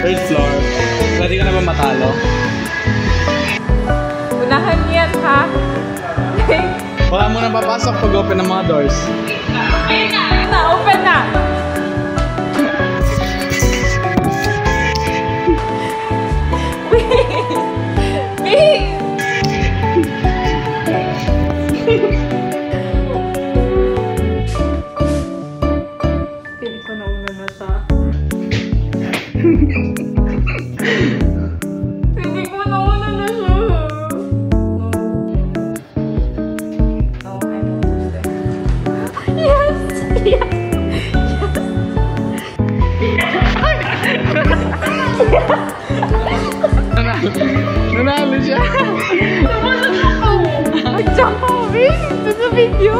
Third floor. Pwede ka naman matalo. Unahan yan, ha? Wala mo nang papasok pag open ng mga doors. Open na! Please! Pili ko na una na siya. Hindi ko na una na siya. No, I know this. Yes! Yes! Nanalo siya. Nag-jump ako, ito sa video.